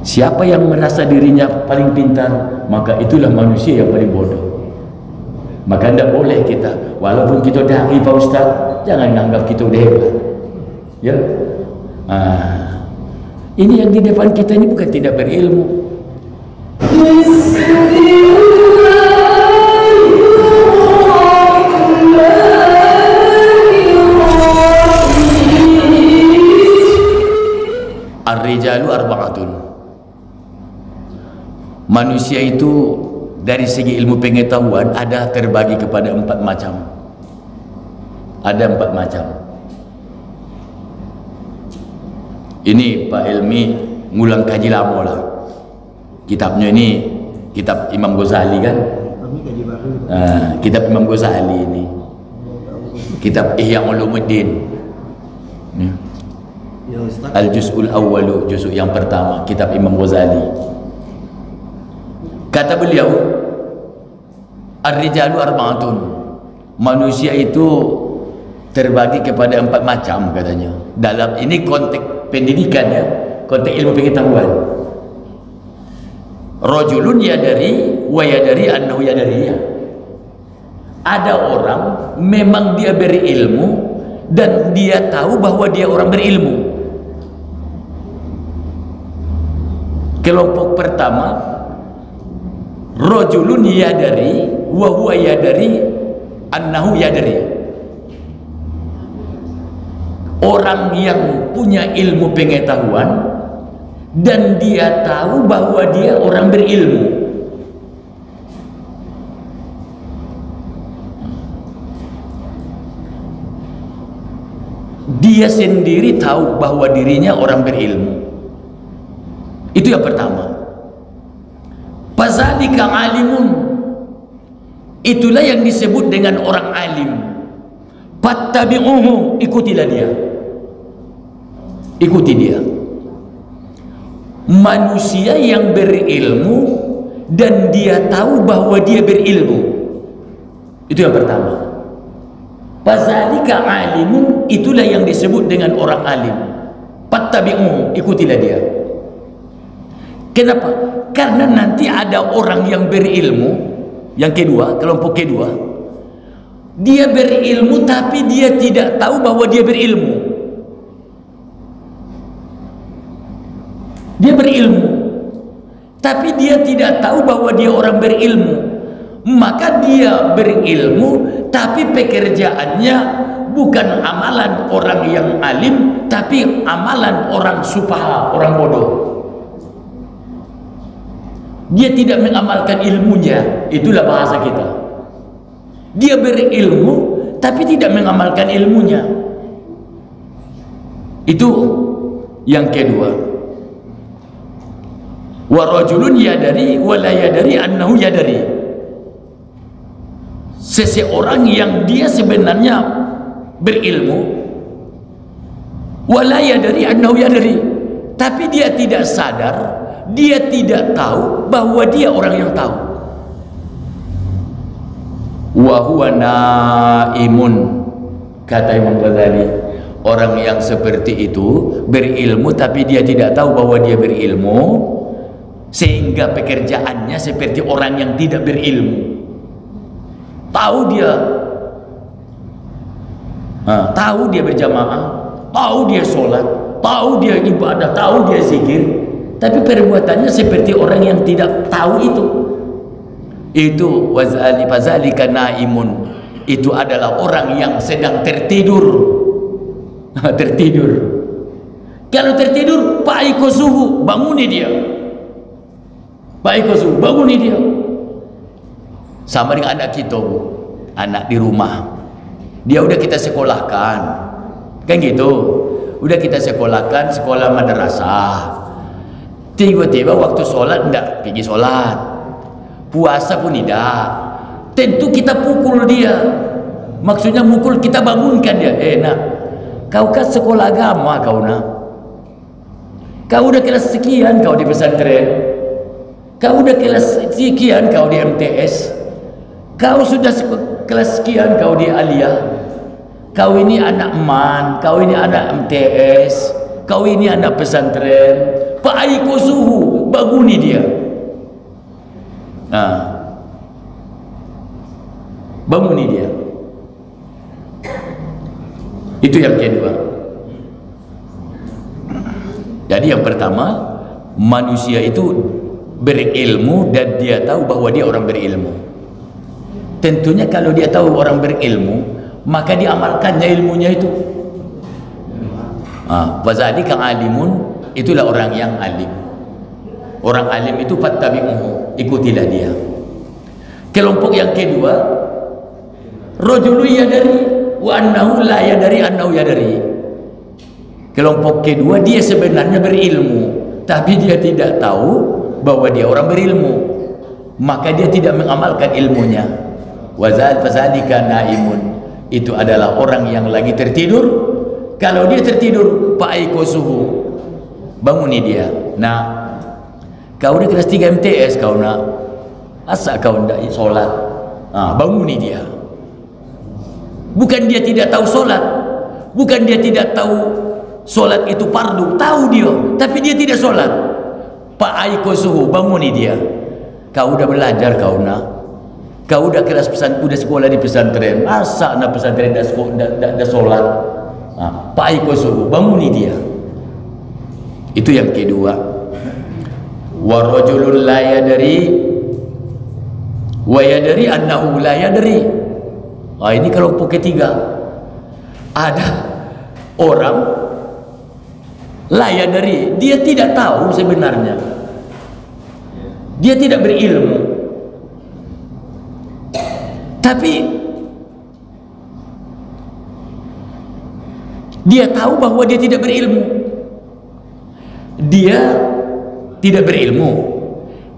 Siapa yang merasa dirinya paling pintar, maka itulah manusia yang paling bodoh. Maka tidak boleh kita, walaupun kita dari Pak Ustaz, jangan anggap kita udah hebat. Ya, ini yang di depan kita ini bukan tidak berilmu. Ar-rijalu arba'atun. Manusia itu dari segi ilmu pengetahuan ada terbagi kepada 4 macam. Ada 4 macam. Ini Pak Ilmi ngulang kaji lama lah. Kitabnya ini kitab Imam Ghazali kan? Kitab Imam Ghazali ini. Kitab Ihya Ulumuddin. Al-Juz'ul Awwalu, juzuk yang pertama, kitab Imam Ghazali. Kata beliau, Ar-rijalu arba'atun. Manusia itu terbagi kepada 4 macam katanya. Dalam ini konteks pendidikan ya, konteks ilmu pengetahuan. Rajulun yadari wa yadari annahu yadari. Ada orang memang dia berilmu dan dia tahu bahwa dia orang berilmu. Kelompok pertama, rajulun yadari wa huwa yadari annahu yadari. Orang yang punya ilmu pengetahuan dan dia tahu bahwa dia orang berilmu. Dia sendiri tahu bahwa dirinya orang berilmu. Itu yang pertama. Fazalika alimun. Itulah yang disebut dengan orang alim. Fattabi'uhu, ikutilah dia. Ikuti dia. Manusia yang berilmu dan dia tahu bahwa dia berilmu. Itu yang pertama. Fazalika alimun, itulah yang disebut dengan orang alim. Fattabi'uhu, ikutilah dia. Kenapa? Karena nanti ada orang yang berilmu. Yang kedua, kelompok kedua, dia berilmu tapi dia tidak tahu bahwa dia berilmu. Dia berilmu tapi dia tidak tahu bahwa dia orang berilmu. Maka dia berilmu tapi pekerjaannya bukan amalan orang yang alim, tapi amalan orang sufaha, orang bodoh. Dia tidak mengamalkan ilmunya. Itulah bahasa kita. Dia berilmu tapi tidak mengamalkan ilmunya. Itu yang kedua. Wa rajulun yadari wa la yadari annahu yadari. Seseorang yang dia sebenarnya berilmu wa la yadari annahu yadari, tapi dia tidak sadar, dia tidak tahu bahwa dia orang yang tahu. Wa huwa naimun, kata Imam Ghazali, orang yang seperti itu berilmu tapi dia tidak tahu bahwa dia berilmu, sehingga pekerjaannya seperti orang yang tidak berilmu. Tahu dia tahu dia berjamaah, tahu dia sholat, tahu dia ibadah, tahu dia zikir, tapi perbuatannya seperti orang yang tidak tahu itu. Itu wazalika naimun. Itu adalah orang yang sedang tertidur. Tertidur. Kalau tertidur, paikosuhu, banguni dia. Paikosuhu, banguni dia. Sama dengan anak kita, Bu. Anak di rumah, dia udah kita sekolahkan, kan gitu. Udah kita sekolahkan, sekolah madrasah. Tiba-tiba waktu sholat enggak pergi sholat, puasa pun tidak. Tentu kita pukul dia. Maksudnya mukul, kita bangunkan dia. Nak, kau kan sekolah agama kau nak. Kau udah kelas sekian kau di pesantren. Kau udah kelas sekian kau di MTS. Kau sudah kelas sekian kau di aliyah. Kau ini anak man, kau ini anak MTS, kau ini anak pesantren. Paikosuhu, banguni dia. Nah, banguni dia. Itu yang kedua. Jadi yang pertama, manusia itu berilmu dan dia tahu bahwa dia orang berilmu. Tentunya kalau dia tahu orang berilmu, maka dia amalkannya ilmunya itu. Fazalika alimun, itulah orang yang alim. Orang alim itu fattabi'uhu, ikutilah dia. Kelompok yang kedua, rajulun yadari wa annahu la yadari annahu yadari. Kelompok kedua, dia sebenarnya berilmu, tapi dia tidak tahu bahwa dia orang berilmu, maka dia tidak mengamalkan ilmunya. Fazalika naimun, itu adalah orang yang lagi tertidur. Kalau dia tertidur, Pak suhu, banguni dia. Nah, kau udah kelas 3 MTS, kau nak asa kau tidak sholat, banguni dia. Bukan dia tidak tahu sholat, bukan dia tidak tahu sholat itu fardu, tahu dia, tapi dia tidak sholat. Pak suhu, banguni dia. Kau udah belajar, kau nak, kau udah kelas udah sekolah di pesantren, asa nak pesantren dah sholat. Pak suhu, banguni dia. Itu yang kedua. Wa rajulun la yadri wa yadri annahu la yadri. Ini kelompok ketiga. Ada orang la yadri, dia tidak tahu sebenarnya, dia tidak berilmu, tapi dia tahu bahwa dia tidak berilmu. Dia tidak berilmu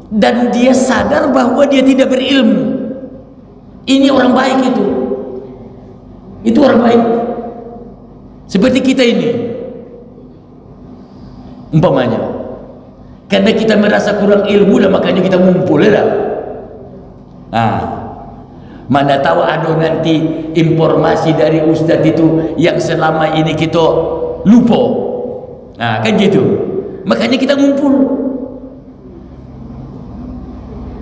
dan dia sadar bahwa dia tidak berilmu. Ini orang baik itu. Itu orang baik. Seperti kita ini. Umpamanya, karena kita merasa kurang ilmu dan makanya kita ngumpul, ya. Mana tahu ada nanti informasi dari ustadz itu yang selama ini kita lupa. Kan gitu. Makanya kita ngumpul.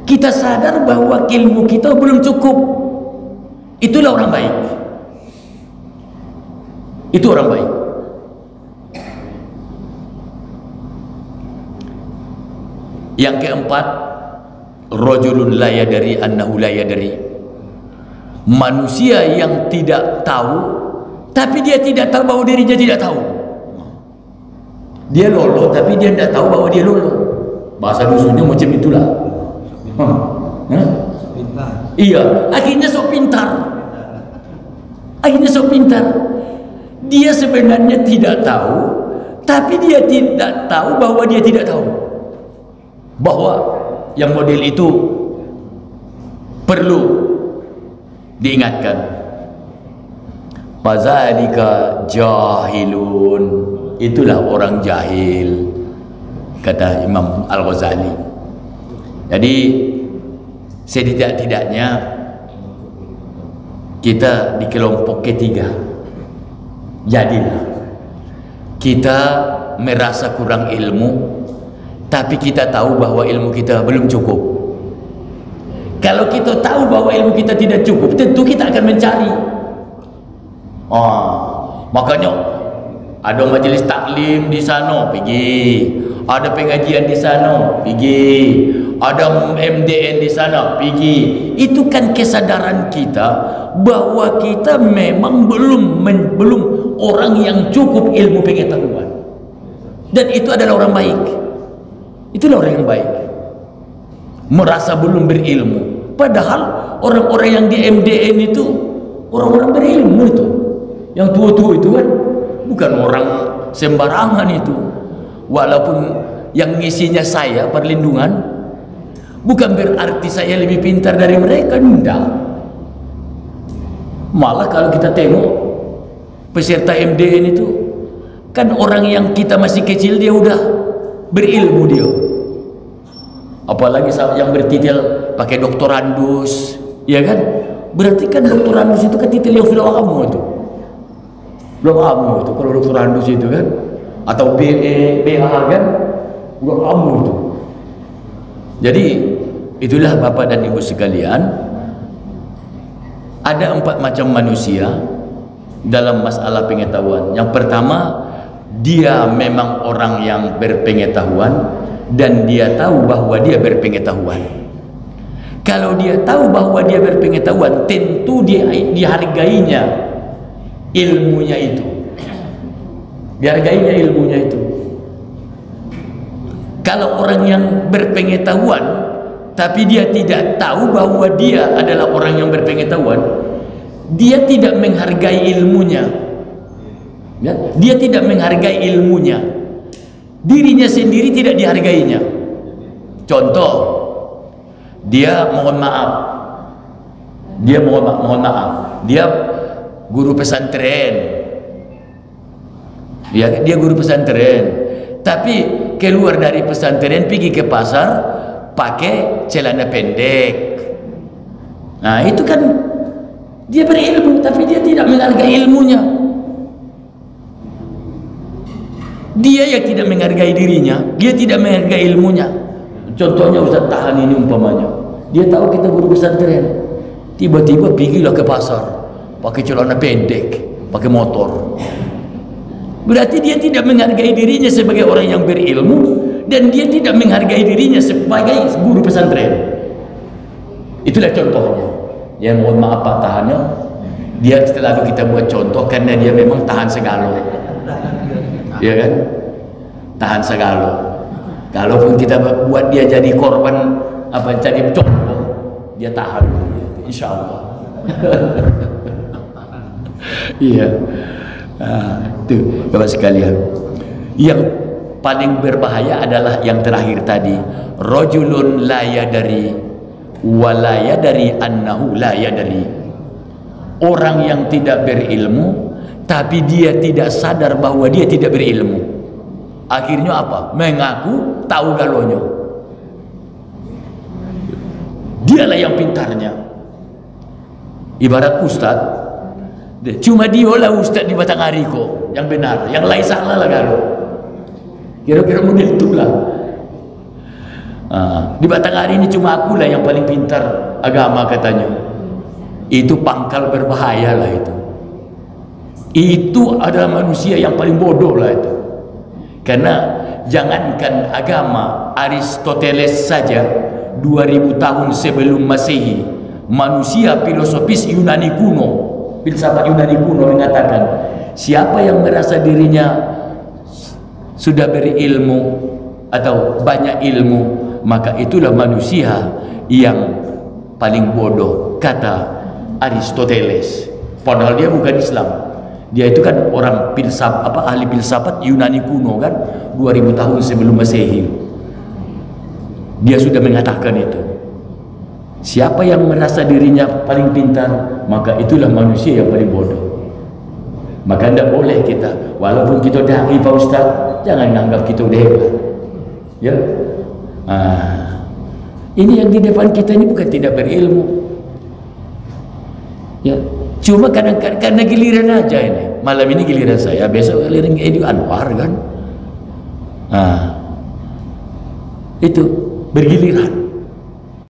Kita sadar bahwa ilmu kita belum cukup. Itulah orang baik. Itu orang baik. Yang keempat, rajulun la yadri annahu la yadri. Manusia yang tidak tahu, tapi dia tidak tahu bahwa dirinya tidak tahu. Dia lolo, tapi dia tidak tahu bahwa dia lolo. Bahasa dusunnya macam itulah. Iya, akhirnya sok pintar. Akhirnya sok pintar. Dia sebenarnya tidak tahu, tapi dia tidak tahu bahwa dia tidak tahu. Bahwa yang model itu perlu diingatkan. Fazalika jahilun, itulah orang jahil, kata Imam Al-Ghazali. Jadi setidak-tidaknya kita di kelompok ketiga. Jadilah kita merasa kurang ilmu, tapi kita tahu bahwa ilmu kita belum cukup. Kalau kita tahu bahwa ilmu kita tidak cukup, tentu kita akan mencari. Makanya ada majelis taklim di sana, pergi. Ada pengajian di sana, pergi. Ada MDN di sana, pergi. Itu kan kesadaran kita bahwa kita memang belum orang yang cukup ilmu pengetahuan. Dan itu adalah orang baik. Itulah orang yang baik. Merasa belum berilmu, padahal orang-orang yang di MDN itu orang-orang berilmu itu. Yang tua-tua itu kan bukan orang sembarangan itu. Walaupun yang ngisinya saya perlindungan, bukan berarti saya lebih pintar dari mereka, enggak. Malah kalau kita tengok peserta MDN itu kan orang yang kita masih kecil dia udah berilmu dia. Apalagi yang bertitel pakai doktorandus, ya kan? Berarti kan doktorandus itu kan titel yang sudah lama itu. Belum lama itu kalau doktorandus itu kan, atau BA kan, udah lama itu. Jadi itulah Bapak dan Ibu sekalian, ada 4 macam manusia dalam masalah pengetahuan. Yang pertama, dia memang orang yang berpengetahuan dan dia tahu bahwa dia berpengetahuan. Kalau dia tahu bahwa dia berpengetahuan, tentu dia dihargainya ilmunya itu. Dihargainya ilmunya itu. Kalau orang yang berpengetahuan tapi dia tidak tahu bahwa dia adalah orang yang berpengetahuan, dia tidak menghargai ilmunya. Ya? Dia tidak menghargai ilmunya. Dirinya sendiri tidak dihargainya. Contoh, dia mohon maaf. Mohon maaf. Dia guru pesantren. Ya, dia guru pesantren. Tapi keluar dari pesantren pergi ke pasar pakai celana pendek. Nah, itu kan dia berilmu tapi dia tidak menghargai ilmunya. Dia yang tidak menghargai dirinya, dia tidak menghargai ilmunya. Contohnya Ustaz Tahan ini umpamanya, dia tahu kita guru pesantren, tiba-tiba pergilah ke pasar pakai celana pendek, pakai motor. Berarti dia tidak menghargai dirinya sebagai orang yang berilmu, dan dia tidak menghargai dirinya sebagai guru pesantren. Itulah contohnya. Ya, mohon maaf Pak Tahannya, dia selalu kita buat contoh karena dia memang tahan segalo. Ya kan? Tahan segalo. Kalaupun kita buat dia jadi korban, jadi contoh, dia tahan. Insya Allah. Iya. Tuh Bapak sekalian, yang paling berbahaya adalah yang terakhir tadi, rajulun la yadari wa la yadari annahu la yadari. Orang yang tidak berilmu tapi dia tidak sadar bahwa dia tidak berilmu. Akhirnya apa? Mengaku tahu galonyo. Dialah yang pintarnya. Ibarat ustaz, cuma dialah ustaz di batang hari kok yang benar, yang lain salah lah kalau. Kira-kira model itulah. Di batang hari ini cuma akulah yang paling pintar agama katanya. Itu pangkal berbahaya lah itu. Itu adalah manusia yang paling bodoh lah itu. Karena jangankan agama, Aristoteles saja 2000 tahun sebelum Masehi, manusia filosofis Yunani kuno, filsafat Yunani kuno mengatakan, siapa yang merasa dirinya sudah berilmu atau banyak ilmu, maka itulah manusia yang paling bodoh, kata Aristoteles. Padahal dia bukan Islam. Dia itu kan orang filsafat, ahli filsafat Yunani kuno kan, 2000 tahun sebelum Masehi. Dia sudah mengatakan itu. Siapa yang merasa dirinya paling pintar, maka itulah manusia yang paling bodoh. Maka tidak boleh kita, walaupun kita dai Pak Ustaz, jangan menganggap kita udah hebat. Ya. Ini yang di depan kita ini bukan tidak berilmu. Ya. Cuma kadang-kadang karena giliran aja ini. Malam ini giliran saya, besok giliran Edi Anwar kan. Itu bergiliran.